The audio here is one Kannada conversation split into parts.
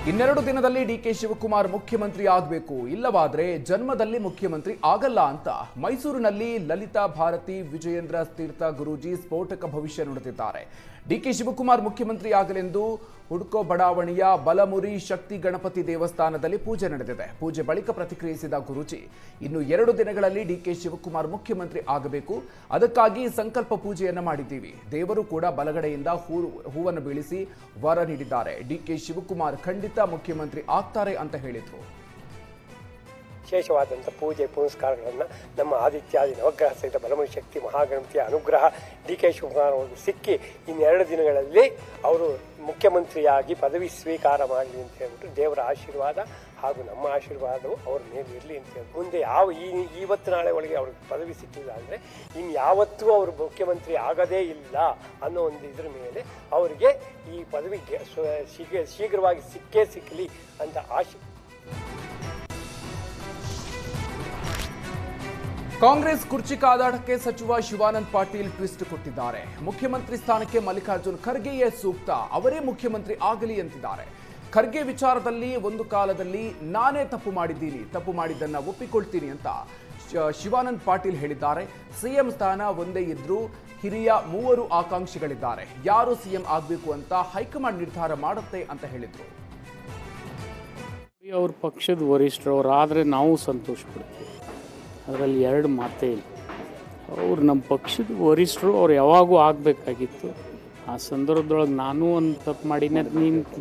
ಇನ್ನೆರಡು ದಿನದಲ್ಲಿ ಡಿಕೆ ಶಿವಕುಮಾರ್ ಮುಖ್ಯಮಂತ್ರಿ ಆಗಬೇಕು, ಇಲ್ಲವಾದ್ರೆ ಜನ್ಮದಲ್ಲಿ ಮುಖ್ಯಮಂತ್ರಿ ಆಗಲ್ಲ ಅಂತ ಮೈಸೂರಿನಲ್ಲಿ ಲಲಿತಾ ಭಾರತಿ ವಿಜಯೇಂದ್ರ ತೀರ್ಥ ಗುರೂಜಿ ಸ್ಫೋಟಕ ಭವಿಷ್ಯ ನುಡಿದಿದ್ದಾರೆ. ಡಿಕೆ ಶಿವಕುಮಾರ್ ಮುಖ್ಯಮಂತ್ರಿ ಆಗಲೆಂದು ಹುಡ್ಕೋ ಬಡಾವಣೆಯ ಬಲಮುರಿ ಶಕ್ತಿ ಗಣಪತಿ ದೇವಸ್ಥಾನದಲ್ಲಿ ಪೂಜೆ ನಡೆದಿದೆ. ಪೂಜೆ ಬಳಿಕ ಪ್ರತಿಕ್ರಿಯಿಸಿದ ಗುರೂಜಿ, ಇನ್ನು 2 ದಿನಗಳಲ್ಲಿ ಡಿಕೆ ಶಿವಕುಮಾರ್ ಮುಖ್ಯಮಂತ್ರಿ ಆಗಬೇಕು, ಅದಕ್ಕಾಗಿ ಸಂಕಲ್ಪ ಪೂಜೆಯನ್ನ ಮಾಡಿದ್ದೀವಿ. ದೇವರು ಕೂಡ ಬಲಗಡೆಯಿಂದ ಹೂವನ್ನು ಬೀಳಿಸಿ ವರ ನೀಡಿದ್ದಾರೆ. ಡಿಕೆ ಶಿವಕುಮಾರ್ ಖಂಡಿತ ಮುಖ್ಯಮಂತ್ರಿ ಆಗ್ತಾರೆ ಅಂತ ಹೇಳಿದ್ರು. ವಿಶೇಷವಾದಂಥ ಪೂಜೆ ಪುನಸ್ಕಾರಗಳನ್ನು ನಮ್ಮ ಆದಿತ್ಯಾದಿ ನವಗ್ರಹ ಸಹಿತ ಬಲಮುರಿ ಶಕ್ತಿ ಮಹಾಗಣಪತಿಯ ಅನುಗ್ರಹ ಡಿ ಕೆ ಶಿವಕುಮಾರ್ ಅವರು ಸಿಕ್ಕಿ ಇನ್ನೆರಡು ದಿನಗಳಲ್ಲಿ ಅವರು ಮುಖ್ಯಮಂತ್ರಿಯಾಗಿ ಪದವಿ ಸ್ವೀಕಾರ ಮಾಡಲಿ ಅಂತ ಹೇಳ್ಬಿಟ್ಟು ದೇವರ ಆಶೀರ್ವಾದ ಹಾಗೂ ನಮ್ಮ ಆಶೀರ್ವಾದವು ಅವ್ರ ಮೇಲೆ ಇರಲಿ ಅಂತ ಹೇಳಿ ಮುಂದೆ ಇವತ್ತು ನಾಳೆ ಒಳಗೆ ಅವ್ರಿಗೆ ಪದವಿ ಸಿಕ್ಕಿಲ್ಲ ಅಂದರೆ ಇನ್ಯಾವತ್ತೂ ಅವರು ಮುಖ್ಯಮಂತ್ರಿ ಆಗೋದೇ ಇಲ್ಲ ಅನ್ನೋ ಒಂದು ಇದ್ರ ಮೇಲೆ ಅವರಿಗೆ ಈ ಪದವಿ ಶೀಘ್ರವಾಗಿ ಸಿಕ್ಕಲಿ ಅಂತ ಆಶೆ. ಕಾಂಗ್ರೆಸ್ ಕುರ್ಚಿ ಕಾದಾಟಕ್ಕೆ ಸಚಿವ ಶಿವಾನಂದ ಪಾಟೀಲ್ ಟ್ವಿಸ್ಟ್ ಕೊಟ್ಟಿದ್ದಾರೆ. ಮುಖ್ಯಮಂತ್ರಿ ಸ್ಥಾನಕ್ಕೆ ಮಲ್ಲಿಕಾರ್ಜುನ್ ಖರ್ಗೆಯೇ ಸೂಕ್ತ, ಅವರೇ ಮುಖ್ಯಮಂತ್ರಿ ಆಗಲಿ ಅಂತಿದ್ದಾರೆ. ಖರ್ಗೆ ವಿಚಾರದಲ್ಲಿ ಒಂದು ಕಾಲದಲ್ಲಿ ನಾನೇ ತಪ್ಪು ಮಾಡಿದ್ದನ್ನ ಒಪ್ಪಿಕೊಳ್ತೀನಿ ಅಂತ ಶಿವಾನಂದ ಪಾಟೀಲ್ ಹೇಳಿದ್ದಾರೆ. ಸಿಎಂ ಸ್ಥಾನ ಒಂದೇ ಇದ್ರೂ ಹಿರಿಯ 3 ಆಕಾಂಕ್ಷಿಗಳಿದ್ದಾರೆ. ಯಾರು ಸಿಎಂ ಆಗಬೇಕು ಅಂತ ಹೈಕಮಾಂಡ್ ನಿರ್ಧಾರ ಮಾಡುತ್ತೆ ಅಂತ ಹೇಳಿದ್ರು. ಅವ್ರ ಪಕ್ಷದ ವರಿಷ್ಠರು ಅವರಾದರೆ ನಾವು ಸಂತೋಷ ಪಡ್ತೀವಿ, ಅದರಲ್ಲಿ 2 ಮಾತೇ ಇಲ್ಲ. ಅವ್ರು ನಮ್ಮ ಪಕ್ಷದ ವರಿಷ್ಠರು, ಅವ್ರು ಯಾವಾಗೂ ಆಗಬೇಕಾಗಿತ್ತು. ಆ ಸಂದರ್ಭದೊಳಗೆ ನಾನು ಒಂದು ತಪ್ಪು ಮಾಡಿನೇ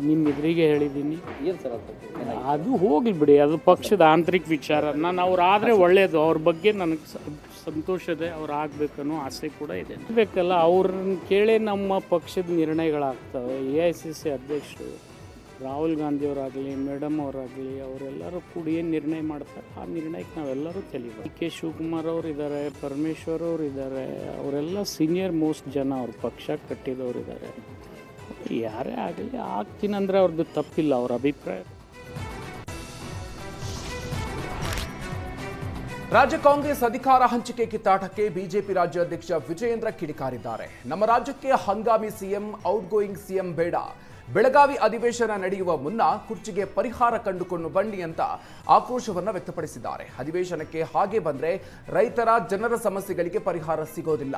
ನಿಮ್ಮ ಎದುರಿಗೆ ಹೇಳಿದ್ದೀನಿ. ಅದು ಹೋಗ್ಲಿ ಬಿಡಿ, ಅದು ಪಕ್ಷದ ಆಂತರಿಕ ವಿಚಾರ. ನಾನು ಅವ್ರಾದರೆ ಒಳ್ಳೆಯದು, ಅವ್ರ ಬಗ್ಗೆ ನನಗೆ ಸಂತೋಷ ಇದೆ. ಅವ್ರು ಆಗಬೇಕನ್ನೋ ಆಸೆ ಕೂಡ ಇದೆ. ಬೇಕಲ್ಲ, ಅವ್ರನ್ನ ಕೇಳೇ ನಮ್ಮ ಪಕ್ಷದ ನಿರ್ಣಯಗಳಾಗ್ತವೆ. AICC ಅಧ್ಯಕ್ಷರು ರಾಹುಲ್ ಗಾಂಧಿಯವರಾಗಲಿ, ಮೇಡಮ್ ಅವರಾಗಲಿ, ಅವರೆಲ್ಲರೂ ಕೂಡ ಏನು ನಿರ್ಣಯ ಮಾಡ್ತಾರೆ ಆ ನಿರ್ಣಯಕ್ಕೆ ನಾವೆಲ್ಲರೂ ತಿಳಿಬೇಕು. ಡಿ ಕೆ ಶಿವಕುಮಾರ್ ಅವರು ಇದ್ದಾರೆ, ಪರಮೇಶ್ವರ್ ಅವರು ಇದ್ದಾರೆ, ಅವರೆಲ್ಲ ಸೀನಿಯರ್ ಮೋಸ್ಟ್ ಜನ, ಅವ್ರ ಪಕ್ಷ ಕಟ್ಟಿದವರು ಇದ್ದಾರೆ. ಯಾರೇ ಆಗಲಿ ಆಗ್ತೀನಂದ್ರೆ ಅವ್ರದ್ದು ತಪ್ಪಿಲ್ಲ, ಅವ್ರ ಅಭಿಪ್ರಾಯ. ರಾಜ್ಯ ಕಾಂಗ್ರೆಸ್ ಅಧಿಕಾರ ಹಂಚಿಕೆ ಕಿತ್ತಾಟಕ್ಕೆ ಬಿಜೆಪಿ ರಾಜ್ಯಾಧ್ಯಕ್ಷ ವಿಜಯೇಂದ್ರ ಕಿಡಿಕಾರಿದ್ದಾರೆ. ನಮ್ಮ ರಾಜ್ಯಕ್ಕೆ ಹಂಗಾಮಿ ಸಿಎಂ, ಔಟ್ಗೋಯಿಂಗ್ ಸಿಎಂ ಬೇಡ. ಬೆಳಗಾವಿ ಅಧಿವೇಶನ ನಡೆಯುವ ಮುನ್ನ ಕುರ್ಚಿಗೆ ಪರಿಹಾರ ಕಂಡುಕೊಂಡು ಬನ್ನಿ ಅಂತ ಆಕ್ರೋಶವನ್ನ ವ್ಯಕ್ತಪಡಿಸಿದ್ದಾರೆ. ಅಧಿವೇಶನಕ್ಕೆ ಹಾಗೆ ಬಂದ್ರೆ ಜನರ ಸಮಸ್ಯೆಗಳಿಗೆ ಪರಿಹಾರ ಸಿಗೋದಿಲ್ಲ.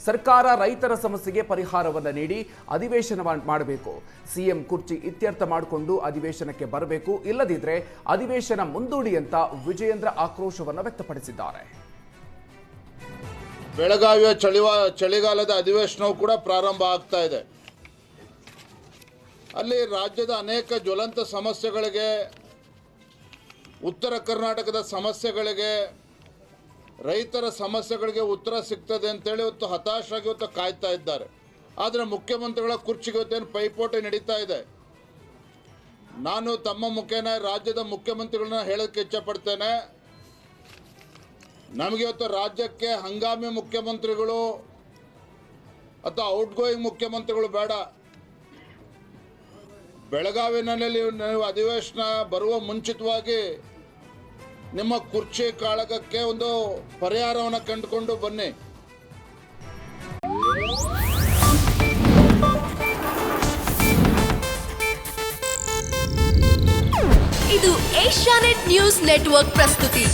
ಸರ್ಕಾರ ರೈತರ ಸಮಸ್ಯೆಗೆ ಪರಿಹಾರವನ್ನ ನೀಡಿ ಅಧಿವೇಶನ ಮಾಡಬೇಕು. ಸಿಎಂ ಕುರ್ಚಿ ಇತ್ಯರ್ಥ ಮಾಡಿಕೊಂಡು ಅಧಿವೇಶನಕ್ಕೆ ಬರಬೇಕು, ಇಲ್ಲದಿದ್ರೆ ಅಧಿವೇಶನ ಮುಂದೂಡಿ ಅಂತ ವಿಜಯೇಂದ್ರ ಆಕ್ರೋಶವನ್ನ ವ್ಯಕ್ತಪಡಿಸಿದ್ದಾರೆ. ಬೆಳಗಾವಿಯ ಚಳಿಗಾಲದ ಅಧಿವೇಶನವು ಕೂಡ ಪ್ರಾರಂಭ ಆಗ್ತಾ ಇದೆ. ಅಲ್ಲಿ ರಾಜ್ಯದ ಅನೇಕ ಜ್ವಲಂತ ಸಮಸ್ಯೆಗಳಿಗೆ, ಉತ್ತರ ಕರ್ನಾಟಕದ ಸಮಸ್ಯೆಗಳಿಗೆ, ರೈತರ ಸಮಸ್ಯೆಗಳಿಗೆ ಉತ್ತರ ಸಿಗ್ತದೆ ಅಂತೇಳಿ ಇವತ್ತು ಹತಾಶರಾಗಿ ಇವತ್ತು ಕಾಯ್ತಾ ಇದ್ದಾರೆ. ಆದರೆ ಮುಖ್ಯಮಂತ್ರಿಗಳ ಕುರ್ಚಿಗೆ ಇವತ್ತೇನು ಪೈಪೋಟಿ ನಡೀತಾ ಇದೆ. ನಾನು ತಮ್ಮ ಮುಖೇನ ರಾಜ್ಯದ ಮುಖ್ಯಮಂತ್ರಿಗಳನ್ನ ಹೇಳೋಕ್ಕೆ ಇಚ್ಛಪಡ್ತೇನೆ. ನಮಗೆ ಇವತ್ತು ರಾಜ್ಯಕ್ಕೆ ಹಂಗಾಮಿ ಮುಖ್ಯಮಂತ್ರಿಗಳು ಅಥವಾ ಔಟ್ಗೋಯಿಂಗ್ ಮುಖ್ಯಮಂತ್ರಿಗಳು ಬೇಡ. ಬೆಳಗಾವಿನಲ್ಲಿ ನೀವು ಅಧಿವೇಶನ ಬರುವ ಮುಂಚಿತವಾಗಿ ನಿಮ್ಮ ಕುರ್ಚಿ ಕಾಳಗಕ್ಕೆ ಒಂದು ಪರಿಹಾರವನ್ನು ಕಂಡುಕೊಂಡು ಬನ್ನಿ. ಇದು ಏಷ್ಯಾನೆಟ್ ನ್ಯೂಸ್ ನೆಟ್ವರ್ಕ್ ಪ್ರಸ್ತುತಿ.